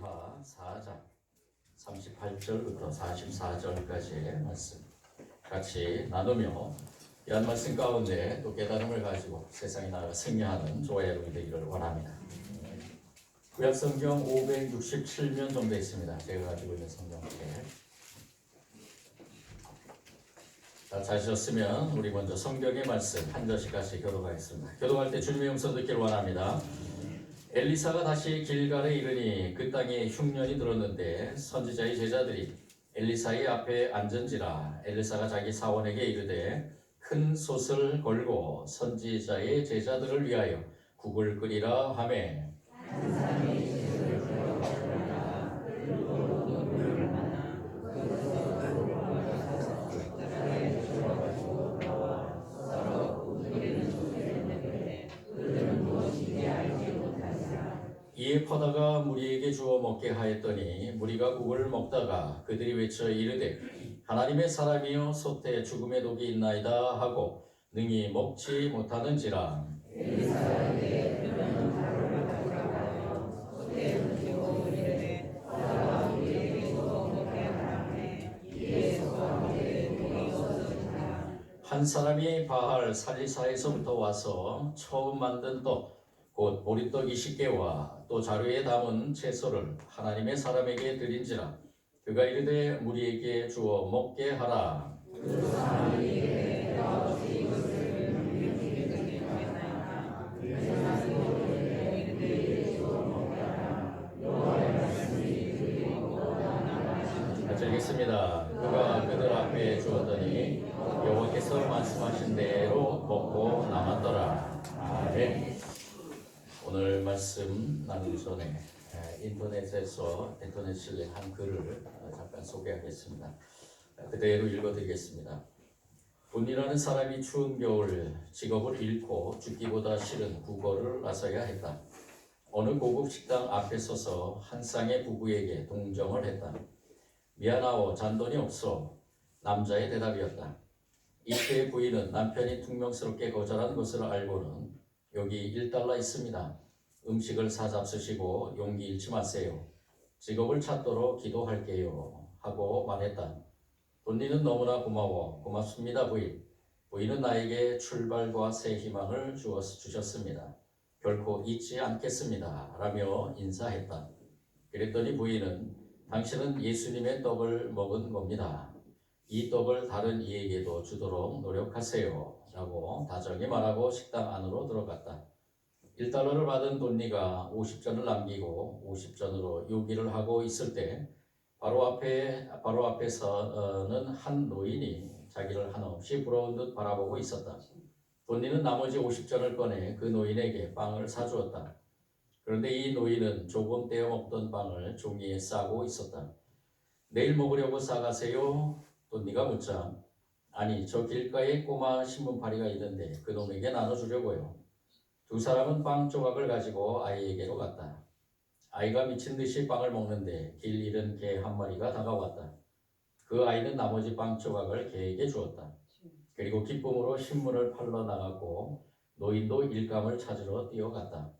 하 4장 38절부터 44절까지의 말씀 같이 나누며 이한 말씀 가운데 또 깨달음을 가지고 세상에 나아가 승리하는 저와 여러분이 되기를 원합니다. 구약성경 567면 정도 있습니다. 제가 가지고 있는 성경책. 찾으셨으면 우리 먼저 성경의 말씀 한 절씩 같이 교독하겠습니다. 교독할 때 주님의 음성 듣기를 원합니다. 엘리사가 다시 길갈에 이르니 그 땅에 흉년이 들었는데 선지자의 제자들이 엘리사의 앞에 앉은지라. 엘리사가 자기 사원에게 이르되 큰 솥을 걸고 선지자의 제자들을 위하여 국을 끓이라 하매 이에 퍼다가 무리에게 주어 먹게 하였더니 무리가 국을 먹다가 그들이 외쳐 이르되 하나님의 사람이여 솥에 죽음의 독이 있나이다 하고 능히 먹지 못하는지라. 한 사람이 바알 살리사에서부터 와서 처음 만든 떡 곧 보리떡 20개와 또 자루에 담은 채소를 하나님의 사람에게 드린지라. 그가 이르되 무리에게 주어 먹게 하라. 같이 읽겠습니다. 그가 그들 앞에 주었더니 여호와께서 말씀하신 대로 먹고 남았더라. 아멘. 오늘 말씀 나누기 전에 인터넷에서 인터넷 실린 한 글을 잠깐 소개하겠습니다. 그대로 읽어드리겠습니다. 돈이라는 사람이 추운 겨울 직업을 잃고 죽기보다 싫은 국어를 나서야 했다. 어느 고급 식당 앞에 서서 한 쌍의 부부에게 동정을 했다. 미안하오 잔돈이 없어. 남자의 대답이었다. 이태의 부인은 남편이 퉁명스럽게 거절한 것을 알고는 여기 $1 있습니다. 음식을 사잡수시고 용기 잃지 마세요. 직업을 찾도록 기도할게요. 하고 말했다. 돈니는 너무나 고맙습니다 부인. 부인은 나에게 출발과 새 희망을 주셨습니다. 결코 잊지 않겠습니다. 라며 인사했다. 그랬더니 부인은 당신은 예수님의 떡을 먹은 겁니다. 이 떡을 다른 이에게도 주도록 노력하세요. 라고 다정히 말하고 식당 안으로 들어갔다. $1를 받은 돈니가 50전을 남기고 50전으로 요기를 하고 있을 때 바로 앞에서는 한 노인이 자기를 한없이 부러운 듯 바라보고 있었다. 돈니는 나머지 50전을 꺼내 그 노인에게 빵을 사주었다. 그런데 이 노인은 조금 떼어 먹던 빵을 종이에 싸고 있었다. 내일 먹으려고 싸가세요? 돈니가 묻자 아니 저 길가에 꼬마 신문파리가 있는데 그놈에게 나눠주려고요. 두 사람은 빵 조각을 가지고 아이에게로 갔다. 아이가 미친 듯이 빵을 먹는데 길 잃은 개 한 마리가 다가왔다. 그 아이는 나머지 빵 조각을 개에게 주었다. 그리고 기쁨으로 신문을 팔러 나갔고 노인도 일감을 찾으러 뛰어갔다.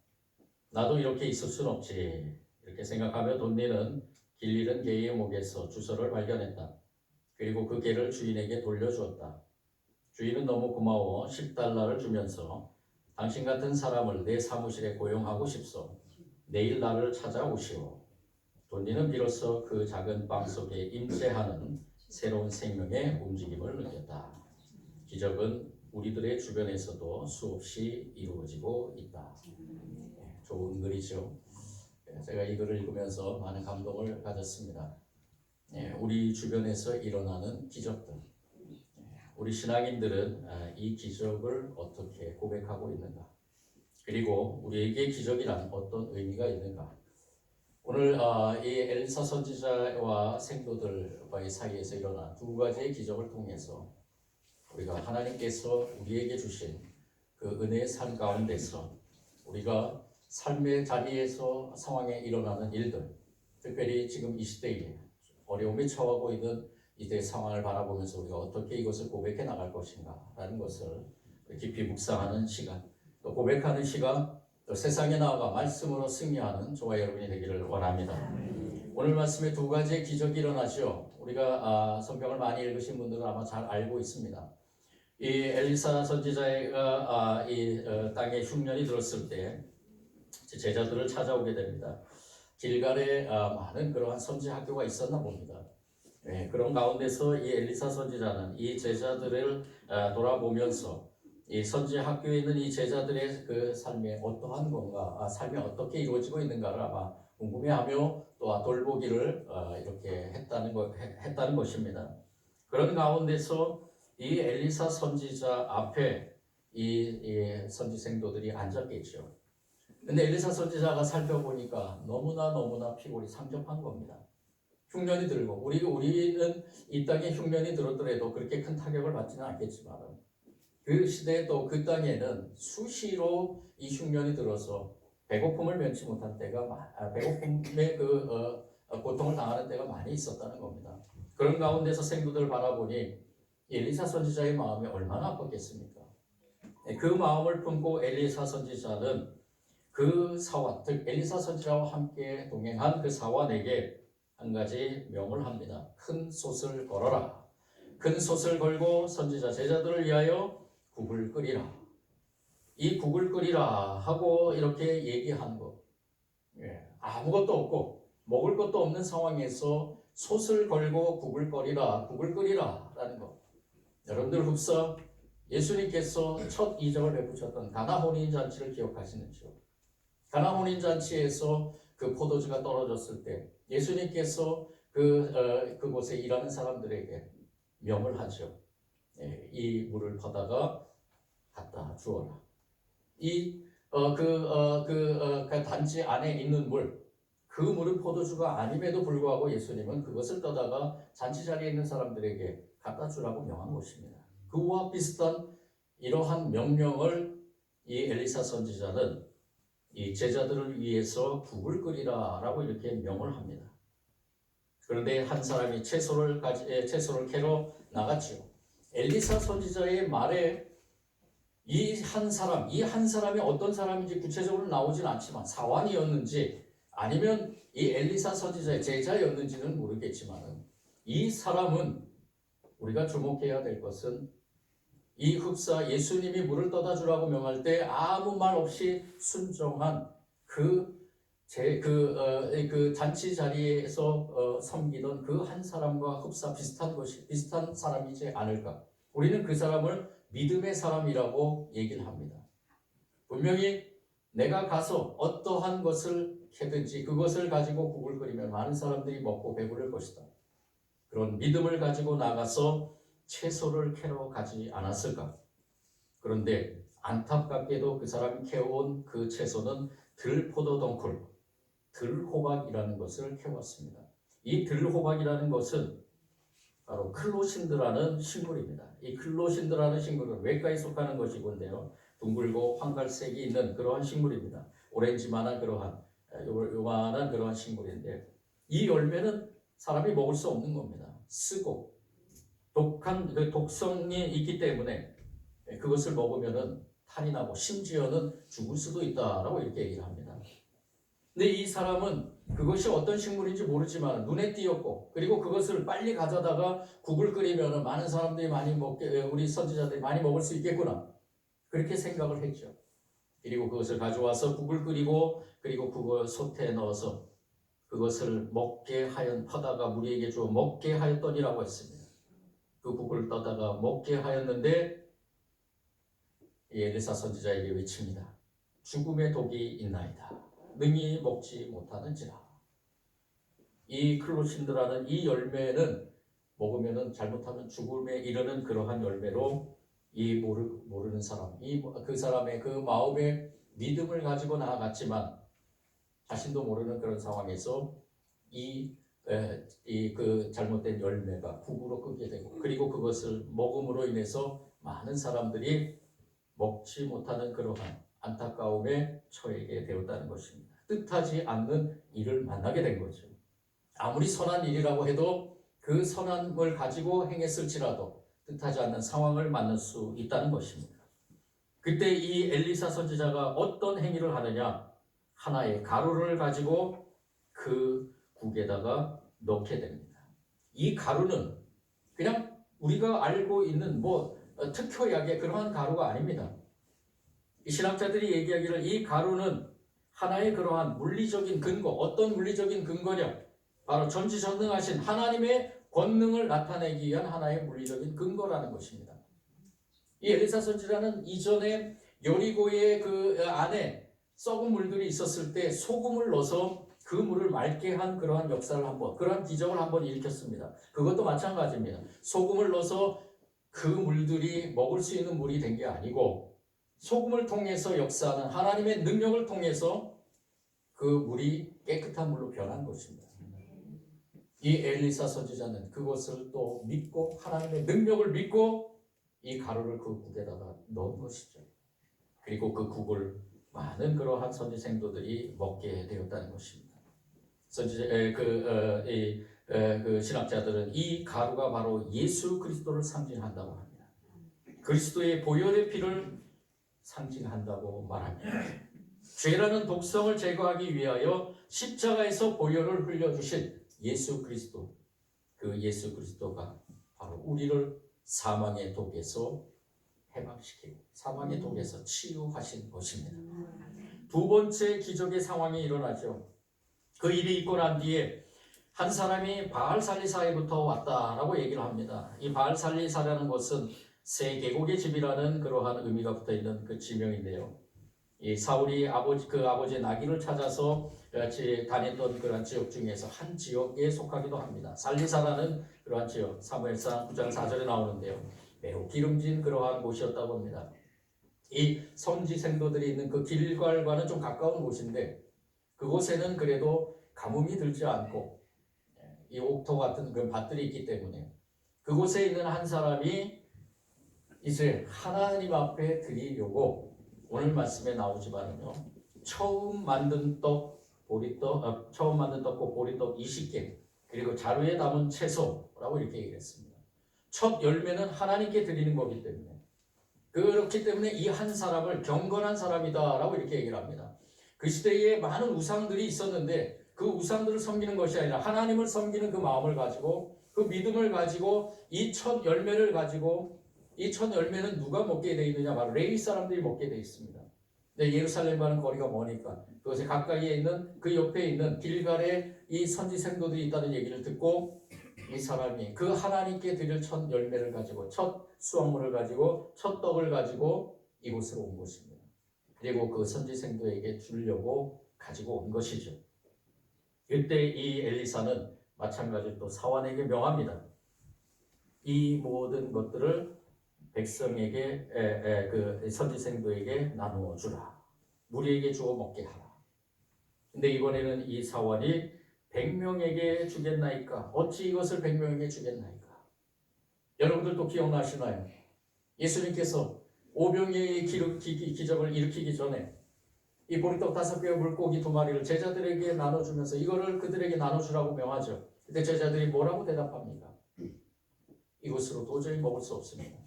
나도 이렇게 있을 순 없지. 이렇게 생각하며 돈니는 길 잃은 개의 목에서 주소를 발견했다. 그리고 그 개를 주인에게 돌려주었다. 주인은 너무 고마워 $10를 주면서 당신 같은 사람을 내 사무실에 고용하고 싶소. 내일 나를 찾아오시오. 돈니는 비로소 그 작은 빵 속에 임재하는 새로운 생명의 움직임을 느꼈다. 기적은 우리들의 주변에서도 수없이 이루어지고 있다. 좋은 글이죠. 제가 이 글을 읽으면서 많은 감동을 가졌습니다. 우리 주변에서 일어나는 기적들. 우리 신앙인들은 이 기적을 어떻게 고백하고 있는가? 그리고 우리에게 기적이란 어떤 의미가 있는가? 오늘 이 엘리사 선지자와 생도들과의 사이에서 일어난 두 가지의 기적을 통해서 우리가 하나님께서 우리에게 주신 그 은혜의 삶 가운데서 우리가 삶의 자리에서 상황에 일어나는 일들, 특별히 지금 이 시대에 어려움에 처하고 있는 이때의 상황을 바라보면서 우리가 어떻게 이것을 고백해 나갈 것인가 라는 것을 깊이 묵상하는 시간, 또 고백하는 시간, 또 세상에 나아가 말씀으로 승리하는 저와 여러분이 되기를 원합니다. 오늘 말씀에 두 가지의 기적이 일어나죠. 우리가 성경을 많이 읽으신 분들은 아마 잘 알고 있습니다. 이 엘리사 선지자가 땅에 흉년이 들었을 때 제자들을 찾아오게 됩니다. 길갈에 많은 그러한 선지 학교가 있었나 봅니다. 그런 가운데서 이 엘리사 선지자는 이 제자들을 돌아보면서 이 선지 학교에 있는 이 제자들의 그 삶에 어떠한 건가, 삶이 어떻게 이루어지고 있는가를 아마 궁금해하며 또 돌보기를 이렇게 했다는 것입니다. 그런 가운데서 이 엘리사 선지자 앞에 이 선지 생도들이 앉았겠죠. 근데 엘리사 선지자가 살펴보니까 너무나 피골이 상접한 겁니다. 흉년이 들고 우리는 이 땅에 흉년이 들었더라도 그렇게 큰 타격을 받지는 않겠지만 그 시대에 또 그 땅에는 수시로 이 흉년이 들어서 배고픔을 면치 못한 때가 배고픔의 고통을 당하는 때가 많이 있었다는 겁니다. 그런 가운데서 생도들 바라보니 엘리사 선지자의 마음이 얼마나 아팠겠습니까? 그 마음을 품고 엘리사 선지자는 그 사원, 즉 엘리사 선지자와 함께 동행한 그 사원에게 한 가지 명을 합니다. 큰 솥을 걸어라. 큰 솥을 걸고 선지자 제자들을 위하여 국을 끓이라. 이 국을 끓이라 하고 이렇게 얘기한 것. 아무것도 없고 먹을 것도 없는 상황에서 솥을 걸고 국을 끓이라 라는 것. 여러분들 흡사 예수님께서 첫 이적을 베푸셨던 가나 혼인잔치를 기억하시는지요? 가나 혼인잔치에서 그 포도주가 떨어졌을 때 예수님께서 그곳에 일하는 사람들에게 명을 하죠. 이 물을 퍼다가 갖다 주어라. 그 단지 안에 있는 그 물은 포도주가 아님에도 불구하고 예수님은 그것을 떠다가 잔치 자리에 있는 사람들에게 갖다 주라고 명한 것입니다. 그와 비슷한 이러한 명령을 이 엘리사 선지자는 이 제자들을 위해서 국을 끓이라라고 이렇게 명을 합니다. 그런데 한 사람이 채소를 캐러 나갔지요. 엘리사 선지자의 말에 이 한 사람이 어떤 사람인지 구체적으로 나오진 않지만 사환이었는지 아니면 이 엘리사 선지자의 제자였는지는 모르겠지만 이 사람은 우리가 주목해야 될 것은 이 흡사 예수님이 물을 떠다 주라고 명할 때 아무 말 없이 순종한 그 잔치 자리에서 섬기던 그 한 사람과 흡사 비슷한 사람이지 않을까? 우리는 그 사람을 믿음의 사람이라고 얘기를 합니다. 분명히 내가 가서 어떠한 것을 캐든지 그것을 가지고 국을 끓이면 많은 사람들이 먹고 배부를 것이다. 그런 믿음을 가지고 나가서 채소를 캐러 가지 않았을까? 그런데 안타깝게도 그 사람이 캐온 그 채소는 들포도덩쿨, 들호박이라는 것을 캐왔습니다. 이 들호박이라는 것은 바로 클로신드라는 식물입니다. 이 클로신드라는 식물은 외과에 속하는 것이건데요. 둥글고 황갈색이 있는 그러한 식물입니다. 오렌지만한 요만한 그러한 식물인데 이 열매는 사람이 먹을 수 없는 겁니다. 쓰고 독한 독성이 있기 때문에 그것을 먹으면은 탈이 나고 심지어는 죽을 수도 있다라고 이렇게 얘기를 합니다. 근데 이 사람은 그것이 어떤 식물인지 모르지만 눈에 띄었고 그리고 그것을 빨리 가져다가 국을 끓이면 많은 사람들이 우리 선지자들이 많이 먹을 수 있겠구나 그렇게 생각을 했죠. 그리고 그것을 가져와서 국을 끓이고 그리고 그걸 솥에 넣어서 그것을 퍼다가 무리에게 주어 먹게 하였더니라고 했습니다. 그 국을 떠다가 먹게 하였는데 엘리사 선지자에게 외칩니다. 죽음의 독이 있나이다. 능히 먹지 못하는지라. 이 클로신드라는 이 열매는 먹으면 잘못하면 죽음에 이르는 그러한 열매로 이 모르는 사람, 그 사람의 그 마음의 믿음을 가지고 나아갔지만 자신도 모르는 그런 상황에서 그 잘못된 열매가 국으로 끓게 되고 그리고 그것을 먹음으로 인해서 많은 사람들이 먹지 못하는 그러한 안타까움에 처하게 되었다는 것입니다. 뜻하지 않는 일을 만나게 된 거죠. 아무리 선한 일이라고 해도 그 선함을 가지고 행했을지라도 뜻하지 않는 상황을 만날 수 있다는 것입니다. 그때 이 엘리사 선지자가 어떤 행위를 하느냐? 하나의 가루를 가지고 그 국에다가 넣게 됩니다. 이 가루는 그냥 우리가 알고 있는 특효약의 그러한 가루가 아닙니다. 이 신학자들이 얘기하기를 이 가루는 하나의 그러한 물리적인 근거, 어떤 물리적인 근거냐? 바로 전지전능하신 하나님의 권능을 나타내기 위한 하나의 물리적인 근거라는 것입니다. 이 엘리사 선지자는 이전에 여리고의 그 안에 썩은 물들이 있었을 때 소금을 넣어서 그 물을 맑게 한 그러한 역사를 그러한 기적을 한번 일으켰습니다. 그것도 마찬가지입니다. 소금을 넣어서 그 물들이 먹을 수 있는 물이 된 게 아니고 소금을 통해서 역사하는 하나님의 능력을 통해서 그 물이 깨끗한 물로 변한 것입니다. 이 엘리사 선지자는 그것을 또 믿고 하나님의 능력을 믿고 이 가루를 그 국에다가 넣은 것이죠. 그리고 그 국을 많은 그러한 선지생도들이 먹게 되었다는 것입니다. 그 신학자들은 이 가루가 바로 예수 그리스도를 상징한다고 합니다. 그리스도의 보혈의 피를 상징한다고 말합니다. 죄라는 독성을 제거하기 위하여 십자가에서 보혈을 흘려주신 예수 그리스도, 그 예수 그리스도가 바로 우리를 사망의 독에서 해방시키고 사망의 독에서 치유하신 것입니다. 두 번째 기적의 상황이 일어나죠. 그 일이 있고 난 뒤에 한 사람이 바알살리사에부터 왔다라고 얘기를 합니다. 이 바알살리사라는 것은 새 계곡의 집이라는 그러한 의미가 붙어있는 그 지명인데요. 이 사울이 아버지의 나귀를 찾아서 같이 다녔던 그러한 지역 중에서 한 지역에 속하기도 합니다. 살리사라는 그러한 지역, 사무엘상 9장 4절에 나오는데요. 매우 기름진 그러한 곳이었다고 합니다. 이 성지 생도들이 있는 그 길갈과는 좀 가까운 곳인데 그곳에는 그래도 가뭄이 들지 않고 이 옥토 같은 그런 밭들이 있기 때문에 그곳에 있는 한 사람이 이제 하나님 앞에 드리려고 오늘 말씀에 나오지만요. 처음 만든 떡, 처음 만든 떡과 보리떡 20개 그리고 자루에 담은 채소라고 이렇게 얘기했습니다. 첫 열매는 하나님께 드리는 거기 때문에 그렇기 때문에 이 한 사람을 경건한 사람이다라고 이렇게 얘기를 합니다. 그 시대에 많은 우상들이 있었는데 그 우상들을 섬기는 것이 아니라 하나님을 섬기는 그 마음을 가지고 그 믿음을 가지고 이 첫 열매를 가지고 이 첫 열매는 누가 먹게 돼 있느냐? 바로 레위 사람들이 먹게 돼 있습니다. 근데 예루살렘과는 거리가 머니까 그것에 가까이에 있는 그 옆에 있는 길갈에 이 선지 생도들이 있다는 얘기를 듣고 이 사람이 그 하나님께 드릴 첫 열매를 가지고 첫 수확물을 가지고 첫 떡을 가지고 이곳으로 온 것입니다. 그리고 그 선지 생도에게 주려고 가지고 온 것이죠. 이때 이 엘리사는 마찬가지로 또 사환에게 명합니다. 이 모든 것들을 백성에게 그 선지생도에게 나누어 주라. 무리에게 주어 먹게 하라. 근데 이번에는 이 사환이 100명에게 주겠나이까? 어찌 이것을 100명에게 주겠나이까? 여러분들도 기억나시나요? 예수님께서 오병이의 기적을 일으키기 전에 이 보리떡 5개와 물고기 2마리를 제자들에게 나눠주면서 이거를 그들에게 나눠주라고 명하죠. 근데 제자들이 뭐라고 대답합니까? 이것으로 도저히 먹을 수 없습니다.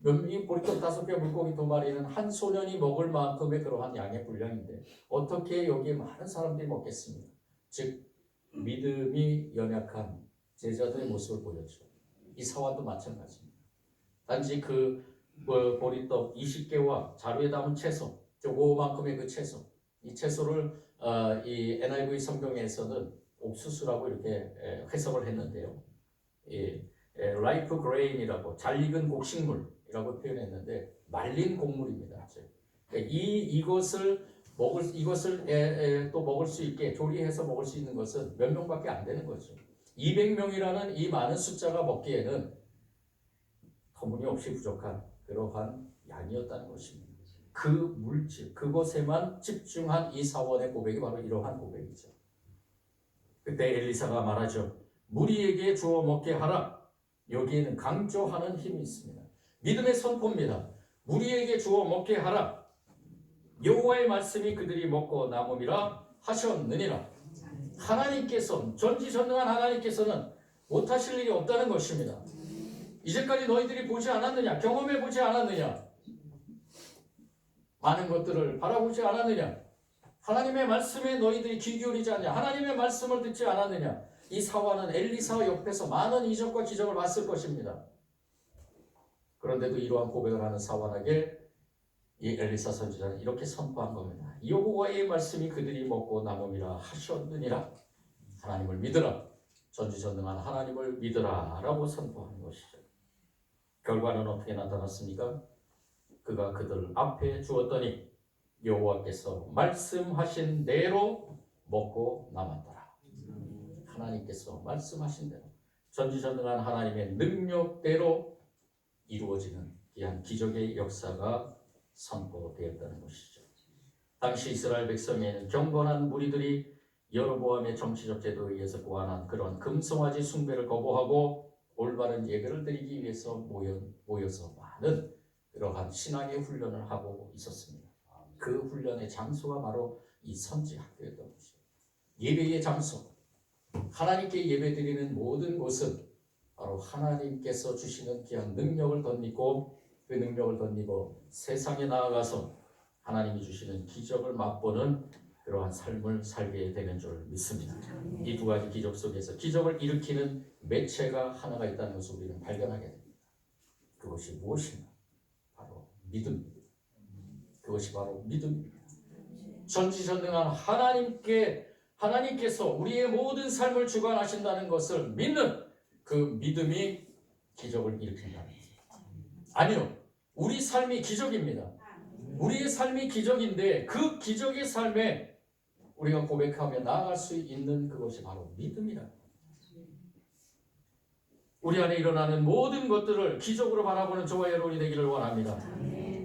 이 보리떡 5개 물고기 2마리는 한 소년이 먹을 만큼의 그러한 양의 분량인데 어떻게 여기에 많은 사람들이 먹겠습니까? 즉 믿음이 연약한 제자들의 모습을 보였죠. 이 사환도 마찬가지입니다. 단지 그 보리떡 20개와 자루에 담은 채소, 조그만큼의 그 채소, 이 채소를 이 NIV 성경에서는 옥수수라고 이렇게 해석을 했는데요. 라이프 그레인이라고 잘 익은 곡식물이라고 표현했는데 말린 곡물입니다. 이것을 또 먹을 수 있게 조리해서 먹을 수 있는 것은 몇 명밖에 안 되는 거죠. 200명이라는 이 많은 숫자가 먹기에는 터무니없이 부족한 그러한 양이었다는 것입니다. 그 물질, 그것에만 집중한 이 사원의 고백이 바로 이러한 고백이죠. 그때 엘리사가 말하죠. 무리에게 주어 먹게 하라. 여기에는 강조하는 힘이 있습니다. 믿음의 선포입니다. 무리에게 주어 먹게 하라. 여호와의 말씀이 그들이 먹고 남음이라 하셨느니라. 하나님께서 전지전능한 하나님께서는 못하실 일이 없다는 것입니다. 이제까지 너희들이 보지 않았느냐? 경험해 보지 않았느냐? 많은 것들을 바라보지 않았느냐? 하나님의 말씀에 너희들이 귀 기울이지 않냐? 하나님의 말씀을 듣지 않았느냐? 이 사화는 엘리사 옆에서 많은 이적과 기적을 봤을 것입니다. 그런데도 이러한 고백을 하는 사환에게 이 엘리사 선지자는 이렇게 선포한 겁니다. 여호와의 말씀이 그들이 먹고 남음이라 하셨느니라. 하나님을 믿으라. 전지전능한 하나님을 믿으라 라고 선포하는 것이죠. 결과는 어떻게 나타났습니까? 그가 그들 앞에 주었더니 여호와께서 말씀하신 대로 먹고 남았더라. 하나님께서 말씀하신 대로 전지전능한 하나님의 능력대로 이루어지는 귀한 기적의 역사가 선포되었다는 것이죠. 당시 이스라엘 백성에는 경건한 무리들이 여로보암의 정치적 제도에 의해서 고안한 그런 금송아지 숭배를 거부하고 올바른 예배를 드리기 위해서 모여서 많은 그러한 신앙의 훈련을 하고 있었습니다. 그 훈련의 장소가 바로 이 선지 학교였던 것이죠. 예배의 장소, 하나님께 예배드리는 모든 곳은 바로 하나님께서 주시는 귀한 능력을 덧입고 그 능력을 덧입어 세상에 나아가서 하나님이 주시는 기적을 맛보는 그러한 삶을 살게 되는 줄 믿습니다. 이 두 가지 기적 속에서 기적을 일으키는 매체가 하나가 있다는 것을 우리는 발견하게 됩니다. 그것이 무엇인가? 바로 믿음입니다. 그것이 바로 믿음입니다. 전지전능한 하나님께서 우리의 모든 삶을 주관하신다는 것을 믿는 그 믿음이 기적을 일으킨다는 것입니다. 아니요, 우리 삶이 기적입니다. 우리의 삶이 기적인데 그 기적의 삶에 우리가 고백하며 나아갈 수 있는 그것이 바로 믿음이다. 우리 안에 일어나는 모든 것들을 기적으로 바라보는 저와 여러분이 되기를 원합니다.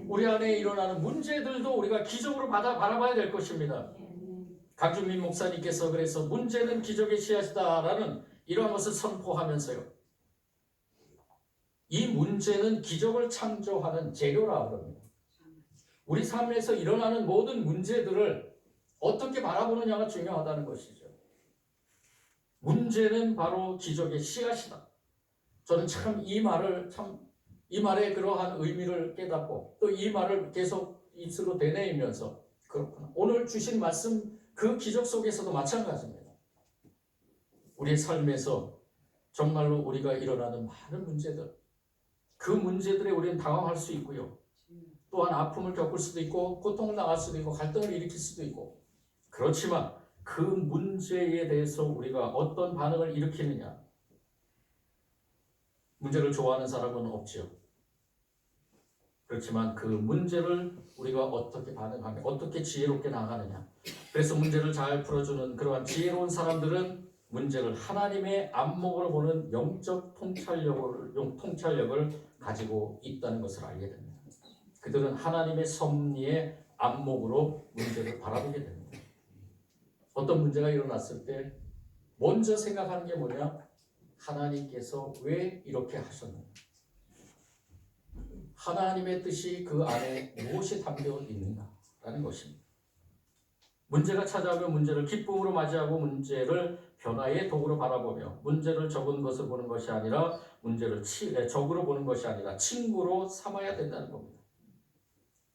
우리 안에 일어나는 문제들도 우리가 기적으로 바라봐야 될 것입니다. 강준민 목사님께서 그래서 문제는 기적의 씨앗이다라는 이러한 것을 선포하면서요, 이 문제는 기적을 창조하는 재료라 그럽니다. 우리 삶에서 일어나는 모든 문제들을 어떻게 바라보느냐가 중요하다는 것이죠. 문제는 바로 기적의 씨앗이다. 저는 참 이 말의 그러한 의미를 깨닫고 또 이 말을 계속 입술로 되뇌이면서 그렇구나. 오늘 주신 말씀 그 기적 속에서도 마찬가지입니다. 우리의 삶에서 정말로 우리가 일어나는 많은 문제들, 그 문제들에 우리는 당황할 수 있고요. 또한 아픔을 겪을 수도 있고 고통을 당할 수도 있고 갈등을 일으킬 수도 있고, 그렇지만 그 문제에 대해서 우리가 어떤 반응을 일으키느냐. 문제를 좋아하는 사람은 없지요. 그렇지만 그 문제를 우리가 어떻게 반응하며 어떻게 지혜롭게 나가느냐. 그래서 문제를 잘 풀어주는 그러한 지혜로운 사람들은 문제를 하나님의 안목으로 보는 영적 통찰력을 가지고 있다는 것을 알게 됩니다. 그들은 하나님의 섭리의 안목으로 문제를 바라보게 됩니다. 어떤 문제가 일어났을 때 먼저 생각하는 게 뭐냐? 하나님께서 왜 이렇게 하셨느냐? 하나님의 뜻이 그 안에 무엇이 담겨 있는가라는 것입니다. 문제가 찾아오면 문제를 기쁨으로 맞이하고 문제를 변화의 도구로 바라보며 문제를 적은 것을 보는 것이 아니라 문제를 적으로 보는 것이 아니라 친구로 삼아야 된다는 겁니다.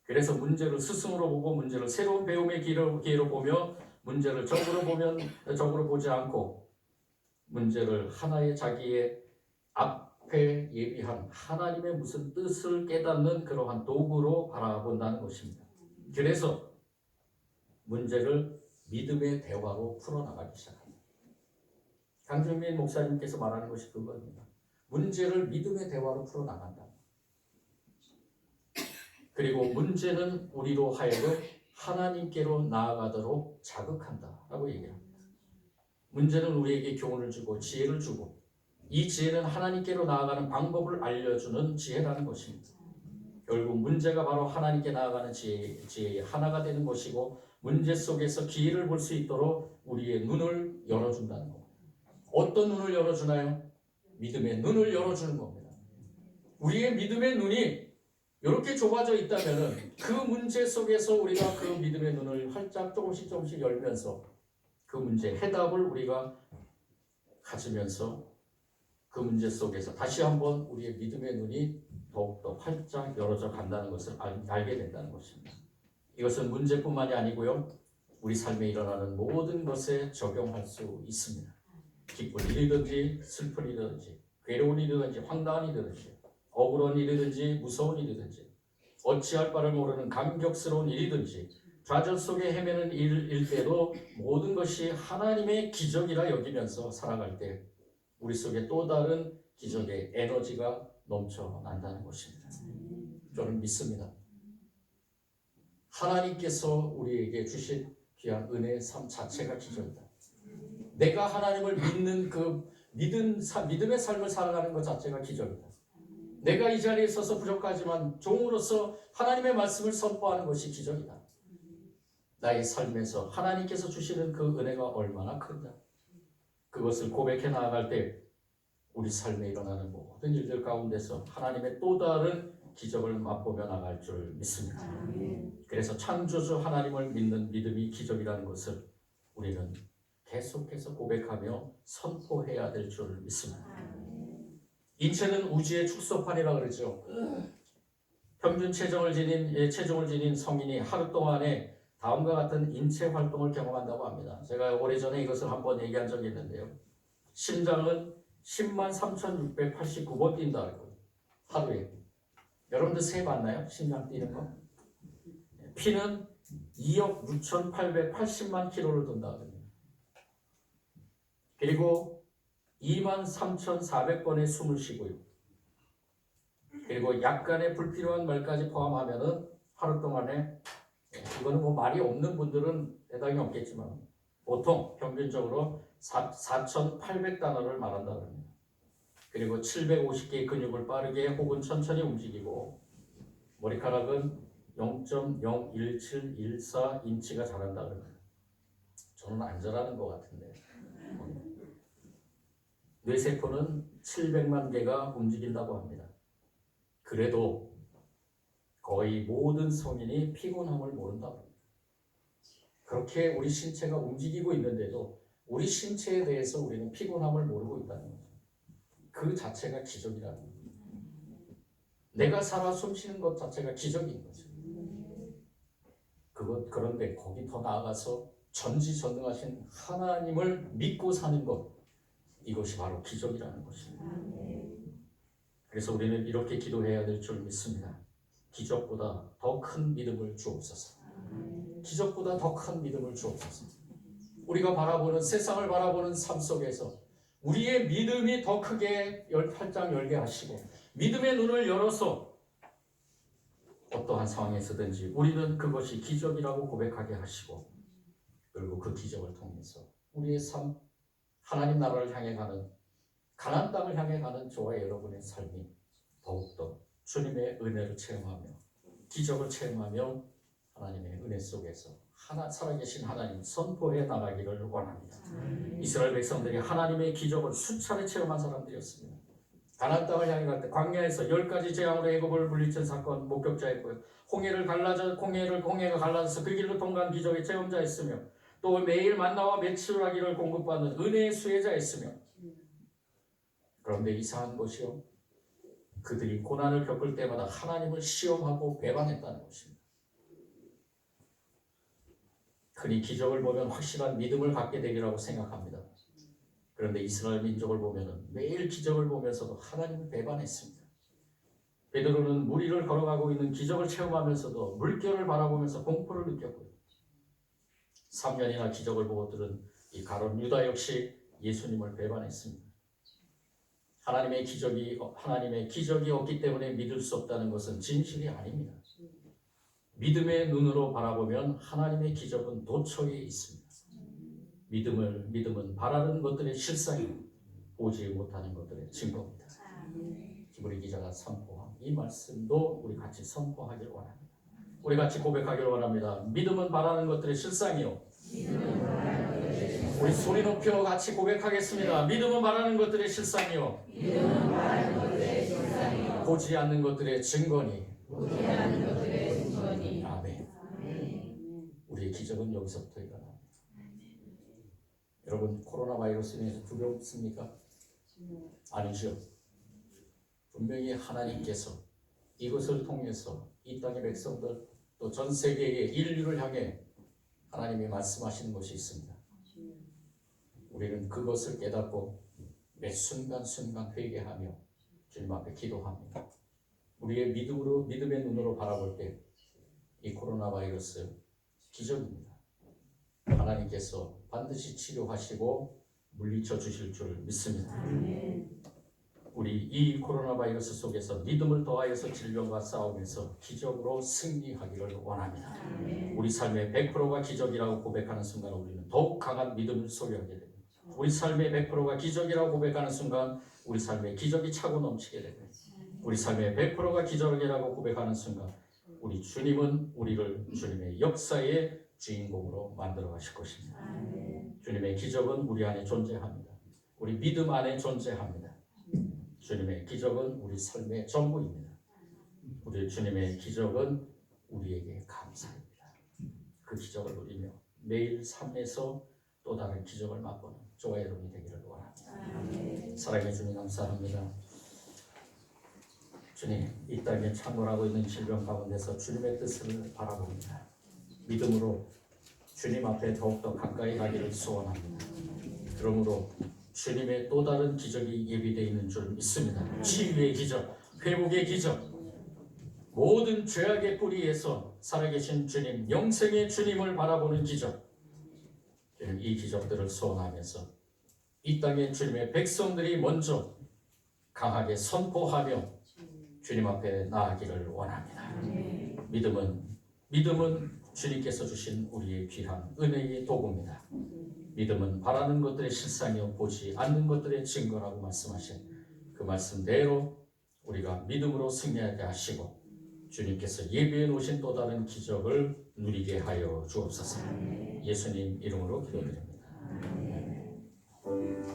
그래서 문제를 스승으로 보고 문제를 새로운 배움의 기회로 보며 문제를 적으로 보지 않고 문제를 하나의 자기의 앞에 예비한 하나님의 무슨 뜻을 깨닫는 그러한 도구로 바라본다는 것입니다. 그래서 문제를 믿음의 대화로 풀어나가기 시작합니다. 강준민 목사님께서 말하는 것이 그겁니다. 문제를 믿음의 대화로 풀어나간다. 그리고 문제는 우리로 하여금 하나님께로 나아가도록 자극한다라고 얘기합니다. 문제는 우리에게 교훈을 주고 지혜를 주고 이 지혜는 하나님께로 나아가는 방법을 알려주는 지혜라는 것입니다. 결국 문제가 바로 하나님께 나아가는 지혜의 하나가 되는 것이고 문제 속에서 기회를 볼 수 있도록 우리의 눈을 열어준다는 겁니다. 어떤 눈을 열어주나요? 믿음의 눈을 열어주는 겁니다. 우리의 믿음의 눈이 이렇게 좁아져 있다면 그 문제 속에서 우리가 그 믿음의 눈을 활짝 조금씩 열면서 그 문제의 해답을 우리가 가지면서 그 문제 속에서 다시 한번 우리의 믿음의 눈이 더욱더 활짝 열어져 간다는 것을 알게 된다는 것입니다. 이것은 문제뿐만이 아니고요. 우리 삶에 일어나는 모든 것에 적용할 수 있습니다. 기쁜 일이든지 슬픈 일이든지 괴로운 일이든지 황당한 일이든지 억울한 일이든지 무서운 일이든지 어찌할 바를 모르는 감격스러운 일이든지 좌절 속에 헤매는 일일 때도 모든 것이 하나님의 기적이라 여기면서 살아갈 때 우리 속에 또 다른 기적의 에너지가 넘쳐난다는 것입니다. 저는 믿습니다. 하나님께서 우리에게 주신 귀한 은혜의 삶 자체가 기적이다. 내가 하나님을 믿는 그 믿음의 삶을 살아가는 것 자체가 기적이다. 내가 이 자리에 있어서 부족하지만 종으로서 하나님의 말씀을 선포하는 것이 기적이다. 나의 삶에서 하나님께서 주시는 그 은혜가 얼마나 큰가. 그것을 고백해 나아갈 때 우리 삶에 일어나는 모든 일들 가운데서 하나님의 또 다른 기적을 맛보며 나갈 줄 믿습니다. 그래서 창조주 하나님을 믿는 믿음이 기적이라는 것을 우리는 계속해서 고백하며 선포해야 될 줄 믿습니다. 인체는 우주의 축소판이라 그러죠. 평균 체중을 지닌 성인이 하루 동안에 다음과 같은 인체 활동을 경험한다고 합니다. 제가 오래전에 이것을 한번 얘기한 적이 있는데요. 심장은 10만 3,689번 뛴다고 하루에. 여러분들 세봤나요? 심장 뛰는 거? 피는 2억 6,880만 킬로를 돈다. 그리고 23,400번의 숨을 쉬고요. 그리고 약간의 불필요한 말까지 포함하면은 하루 동안에 이거는 뭐 말이 없는 분들은 대단히 없겠지만 보통 평균적으로 4,800단어를 말한다고 합니다. 그리고 750개의 근육을 빠르게 혹은 천천히 움직이고 머리카락은 0.01714인치가 자란다고 합니다. 저는 안 자라는 것 같은데. 뇌세포는 700만 개가 움직인다고 합니다. 그래도 거의 모든 성인이 피곤함을 모른다고 합니다. 그렇게 우리 신체가 움직이고 있는데도 우리 신체에 대해서 우리는 피곤함을 모르고 있다는 거죠. 그 자체가 기적이라는 거죠. 내가 살아 숨쉬는 것 자체가 기적인 거죠. 그런데 거기 더 나아가서 전지전능하신 하나님을 믿고 사는 것, 이것이 바로 기적이라는 것입니다. 그래서 우리는 이렇게 기도해야 될 줄 믿습니다. 기적보다 더 큰 믿음을 주옵소서. 기적보다 더 큰 믿음을 주옵소서. 우리가 바라보는 세상을 바라보는 삶 속에서 우리의 믿음이 더 크게 팔짱 열게 하시고 믿음의 눈을 열어서 어떠한 상황에서든지 우리는 그것이 기적이라고 고백하게 하시고 그리고 그 기적을 통해서 우리의 삶, 하나님 나라를 향해 가는 가나안 땅을 향해 가는 저와 여러분의 삶이 더욱더 주님의 은혜를 체험하며 기적을 체험하며 하나님의 은혜 속에서 살아계신 하나님 선포해 나가기를 원합니다. 이스라엘 백성들이 하나님의 기적을 수차례 체험한 사람들이었습니다. 가나안 땅을 향해 갈 때 광야에서 10가지 재앙으로 애굽을 물리친 사건 목격자였고요. 홍해가 갈라져서 그 길로 통과한 기적의 체험자였으며 또 매일 만나와 메추라기를 공급받는 은혜의 수혜자였으며 그런데 이상한 것이요. 그들이 고난을 겪을 때마다 하나님을 시험하고 배반했다는 것입니다. 흔히 기적을 보면 확실한 믿음을 갖게 되리라고 생각합니다. 그런데 이스라엘 민족을 보면 매일 기적을 보면서도 하나님을 배반했습니다. 베드로는 물 위를 걸어가고 있는 기적을 체험하면서도 물결을 바라보면서 공포를 느꼈고요. 3년이나 기적을 보고 들은 이 가룟 유다 역시 예수님을 배반했습니다. 하나님의 기적이 없기 때문에 믿을 수 없다는 것은 진실이 아닙니다. 믿음의 눈으로 바라보면 하나님의 기적은 도처에 있습니다. 믿음은 바라는 것들의 실상이고 보지 못하는 것들의 증거입니다. 히브리 기자가 선포한 이 말씀도 우리 같이 선포하기를 원합니다. 우리 같이 고백하기를 원합니다. 믿음은 바라는 것들의 실상이요. 우리 소리 높여 같이 고백하겠습니다. 믿음은 바라는 것들의 실상이요. 보지 않는 것들의 증거니. 아멘. 우리의 기적은 여기서부터 일어납니다. 여러분 코로나 바이러스에 대해서 두렵습니까? 아니죠. 분명히 하나님께서 이것을 통해서 이 땅의 백성들 또 전 세계의 인류를 향해 하나님이 말씀하시는 것이 있습니다. 우리는 그것을 깨닫고 매 순간순간 회개하며 주님 앞에 기도합니다. 우리의 믿음의 눈으로 바라볼 때 이 코로나 바이러스 기적입니다. 하나님께서 반드시 치료하시고 물리쳐 주실 줄 믿습니다. 우리 이 코로나 바이러스 속에서 믿음을 더하여서 질병과 싸우면서 기적으로 승리하기를 원합니다. 우리 삶의 100%가 기적이라고 고백하는 순간 우리는 더욱 강한 믿음을 소유하게 됩니다. 우리 삶의 100%가 기적이라고 고백하는 순간 우리 삶에 기적이 차고 넘치게 됩니다. 우리 삶의 100%가 기적이라고 고백하는 순간 우리 주님은 우리를 주님의 역사의 주인공으로 만들어 가실 것입니다. 주님의 기적은 우리 안에 존재합니다. 우리 믿음 안에 존재합니다. 주님의 기적은 우리 삶의 전부입니다. 우리 주님의 기적은 우리에게 감사입니다. 그 기적을 누리며 매일 삶에서 또 다른 기적을 맛보는 저와 여러분이 되기를 원합니다. 사랑해 주님 감사합니다. 주님, 이 땅에 창궐하고 있는 질병 가운데서 주님의 뜻을 바라봅니다. 믿음으로 주님 앞에 더욱더 가까이 가기를 소원합니다. 그러므로 주님의 또 다른 기적이 예비되어 있는 줄 믿습니다. 치유의 기적, 회복의 기적, 모든 죄악의 뿌리에서 살아계신 주님, 영생의 주님을 바라보는 기적, 이 기적들을 소원하면서 이 땅에 주님의 백성들이 먼저 강하게 선포하며 주님 앞에 나아가기를 원합니다. 믿음은 주님께서 주신 우리의 귀한 은혜의 도구입니다. 믿음은 바라는 것들의 실상이요 보지 않는 것들의 증거라고 말씀하신 그 말씀대로 우리가 믿음으로 승리하게 하시고 주님께서 예비해 놓으신 또 다른 기적을 누리게 하여 주옵소서. 예수님 이름으로 기도드립니다.